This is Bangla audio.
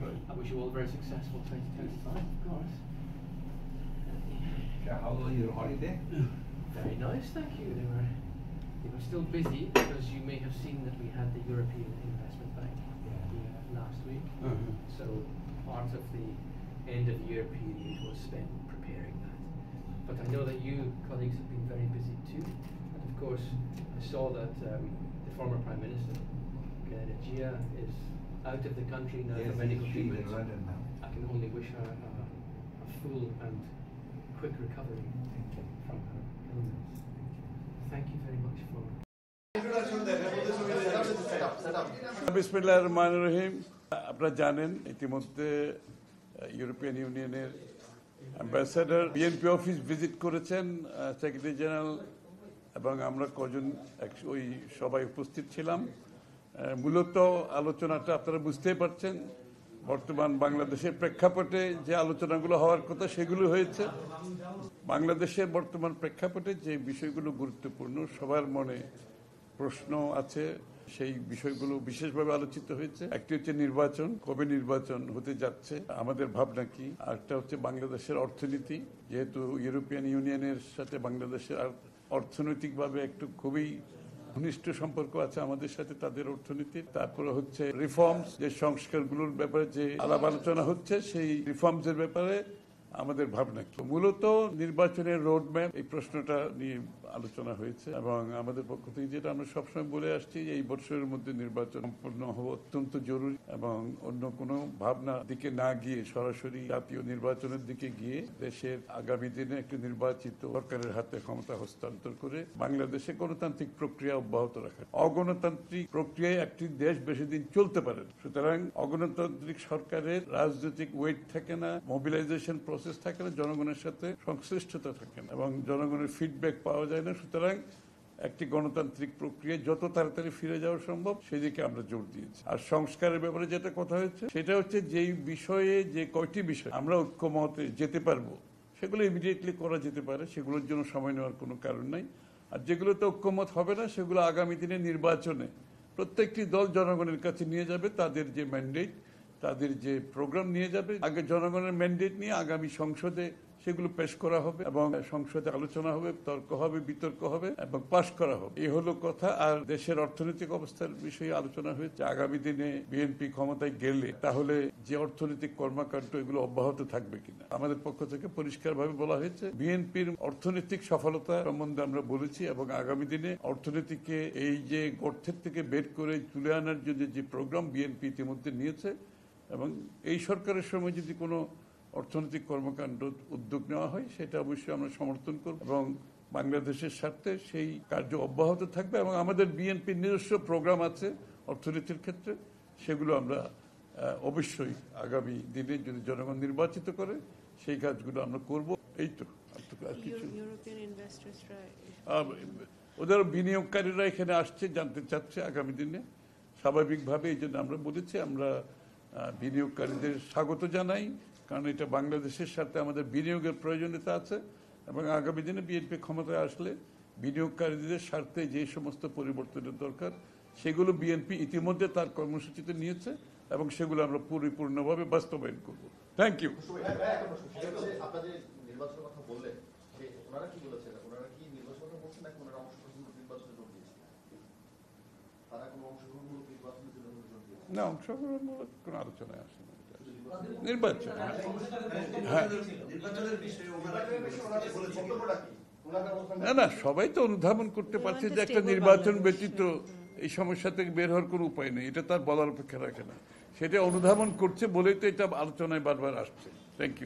I wish you all very successful 2025, of course. How was your holiday? Very nice, thank you. They were still busy because you may have seen that we had the European Investment Bank here last week. So part of the end of the year period was spent preparing that. But I know that you colleagues have been very busy too. And of course, I saw that the former Prime Minister, Kennedy Gia, is out of the country now for medical treatment. I can only wish her a full and quick recovery from her illness. Thank you very much for. বিসমিল্লাহির রহমানির রহিম। আপনারা জানেন ইতিমধ্যে ইউরোপিয়ান ইউনিয়নের অ্যাম্বাসেডর বিএনপি অফিস ভিজিট করেছেন, সেক্রেটারি জেনারেল এবং আমরা কজন ওই সবাই উপস্থিত ছিলাম। মূলত আলোচনাটা আপনারা বুঝতেই পারছেন, বর্তমান বাংলাদেশের প্রেক্ষাপটে যে আলোচনাগুলো হওয়ার কথা সেগুলো হয়েছে। বাংলাদেশের বর্তমান প্রেক্ষাপটে যে বিষয়গুলো গুরুত্বপূর্ণ, সবার মনে প্রশ্ন আছে, সেই বিষয়গুলো বিশেষভাবে আলোচিত হয়েছে। একটি হচ্ছে নির্বাচন, কবে নির্বাচন হতে যাচ্ছে, আমাদের ভাবনা কি। আরেকটা হচ্ছে বাংলাদেশের অর্থনীতি, যেহেতু ইউরোপিয়ান ইউনিয়নের সাথে বাংলাদেশের অর্থনৈতিকভাবে একটু খুবই ঘনিষ্ঠ সম্পর্ক আছে আমাদের সাথে তাদের অর্থনীতির। তারপরে হচ্ছে রিফর্মস, যে সংস্কারগুলোর ব্যাপারে যে আলাপ আলোচনা হচ্ছে, সেই রিফর্মস এর ব্যাপারে আমাদের ভাবনা কি। মূলত নির্বাচনের রোডম্যাপ, এই প্রশ্নটা নিয়ে আলোচনা হয়েছে এবং আমাদের পক্ষ থেকে যেটা আমরা সবসময় বলে আসছি, এই বছরের মধ্যে নির্বাচন সম্পন্ন হওয়া অত্যন্ত জরুরি এবং অন্য কোনো ভাবনা দিকে না গিয়ে সরাসরি জাতীয় নির্বাচনের দিকে গিয়ে দেশের আগামী দিনে একটি নির্বাচিত সরকারের হাতে ক্ষমতা হস্তান্তর করে বাংলাদেশে গণতান্ত্রিক প্রক্রিয়া অব্যাহত রাখা। অগণতান্ত্রিক প্রক্রিয়ায় একটি দেশ বেশি দিন চলতে পারে না, সুতরাং অগণতান্ত্রিক সরকারের রাজনৈতিক ওয়েট থাকে না, মোবিলাইজেশন প্রসেস থাকে না, জনগণের সাথে সংশ্লিষ্টতা থাকে না এবং জনগণের ফিডব্যাক পাওয়া যায় না। সুতরাং একটি গণতান্ত্রিক প্রক্রিয়া যত তাড়াতাড়ি ফিরে যাওয়া সম্ভব সেদিকে আমরা জোর দিয়েছি। আর সংস্কারের ব্যাপারে যেটা কথা হচ্ছে, সেটা হচ্ছে যেই বিষয়ে যে কয়টি বিষয় আমরা ঐক্যমতে যেতে পারবো সেগুলো ইমিডিয়েটলি করা যেতে পারে, সেগুলোর জন্য সময় নেওয়ার কোনো কারণ নাই। আর যেগুলোতে ঐক্যমত হবে না সেগুলো আগামী দিনে নির্বাচনে প্রত্যেকটি দল জনগণের কাছে নিয়ে যাবে, তাদের যে ম্যান্ডেট, তাদের যে প্রোগ্রাম নিয়ে যাবে। আগে জনগণের ম্যান্ডেট নিয়ে আগামী সংসদে সেগুলো পেশ করা হবে এবং সংসদে আলোচনা হবে, তর্ক হবে, বিতর্ক হবে এবং পাশ করা হবে। এই হলো কথা। আর দেশের অর্থনৈতিক অবস্থার বিষয়ে আলোচনা হয়েছে। আগামী দিনে বিএনপি ক্ষমতায় গেলে তাহলে যে অর্থনৈতিক কর্মকাণ্ড এগুলো অব্যাহত থাকবে কিনা। আমাদের পক্ষ থেকে পরিষ্কারভাবে বলা হয়েছে, বিএনপির অর্থনৈতিক সফলতা সম্বন্ধে আমরা বলেছি এবং আগামী দিনে অর্থনীতিকে এই যে গর্তের থেকে বের করে তুলে আনার জন্য যে প্রোগ্রাম বিএনপি ইতিমধ্যে নিয়েছে এবং এই সরকারের সময় যদি কোনো অর্থনৈতিক কর্মকাণ্ড উদ্যোগ নেওয়া হয় সেটা অবশ্যই আমরা সমর্থন করব এবং বাংলাদেশের স্বার্থে সেই কার্য অব্যাহত থাকবে এবং আমাদের বিএনপির নিজস্ব প্রোগ্রাম আছে অর্থনীতির ক্ষেত্রে, সেগুলো আমরা অবশ্যই আগামী দিনে যদি জনগণ নির্বাচিত করে সেই কাজগুলো আমরা করব। এই তো ওদের বিনিয়োগকারীরা এখানে আসছে, জানতে চাচ্ছে আগামী দিনে। স্বাভাবিকভাবে এই জন্য আমরা বলেছি আমরা বিনিয়োগকারীদের স্বাগত জানাই, কারণ এটা বাংলাদেশের সাথে আমাদের বিনিয়োগের প্রয়োজনীয়তা আছে এবং আগামী দিনে বিএনপি ক্ষমতায় আসলে বিনিয়োগকারীদের স্বার্থে যে সমস্ত পরিবর্তনের দরকার সেগুলো বিএনপি ইতিমধ্যে তার কর্মসূচিতে নিয়েছে এবং সেগুলো আমরা পরিপূর্ণভাবে বাস্তবায়ন করব। Thank you. না, অংশগ্রহণমূলক কোনো আলোচনায় আসে না নির্বাচন। হ্যাঁ, না সবাই তো অনুধাবন করতে পারছে যে একটা নির্বাচন ব্যতীত এই সমস্যা থেকে বের হওয়ার কোনো উপায় নেই, এটা তার বলার অপেক্ষা রাখে না। সেটা অনুধাবন করছে বলেই তো এটা আলোচনায় বারবার আসছে। Thank you.